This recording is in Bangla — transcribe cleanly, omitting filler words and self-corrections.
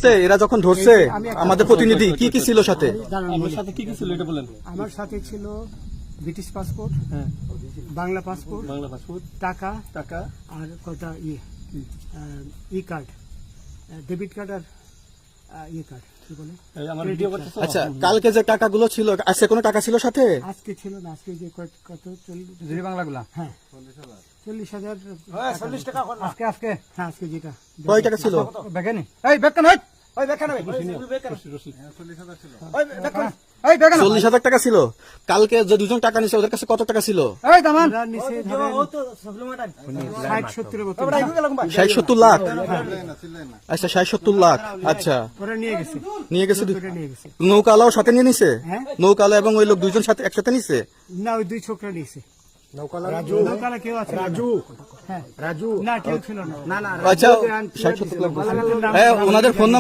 মুহূর্তে এরা যখন ধরছে আমাদের প্রতিনিধি কি কি ছিল সাথে? আমার সাথে কি কি ছিল এটা বলেন। আমার সাথে ছিল ব্রিটিশ পাসপোর্ট, হ্যাঁ, বাংলা পাসপোর্ট, বাংলা পাসপোর্ট, টাকা টাকা, আর কটা ই কার্ড, ডেবিট কার্ড আর কার্ড কি বলে এই আমার ভিডিও করতেছো। আচ্ছা, কালকে যে টাকাগুলো ছিল, আজকে কোনো টাকা ছিল সাথে? আজকে ছিল না, আজকে যে কত 40 বাংলাগুলা। হ্যাঁ 40,000 40 টাকা আজকে আজকে হ্যাঁ আজকে যেটা কয় টাকা ছিল? বেগানি এই বেকান হই ওই বেকান হই রসিদ। 40,000 টাকা ছিল। কালকে যে দুজন টাকা নিছে ওদের কাছে কত টাকা ছিল? এই দামান ওরা নিচে ধরেন 60-70 মতো 60-70 লাখ। আচ্ছা 60-70 লাখ। আচ্ছা, ওরা নিয়ে গেছে, নিয়ে গেছে। ওটা নিয়ে গেছে। নৌকালাও সাথে নিয়ে নিছে? হ্যাঁ। নৌকালা এবং ওই লোক দুইজন সাথে একসাথে নিছে? না ওই দুই ছোকরা নিয়েছে। রাজু নৌকালা কেউ আছে রাজু হ্যাঁ রাজু না কেউ ছিল না। না না আচ্ছা 60-70 লাখ। হ্যাঁ, ওনাদের ফোন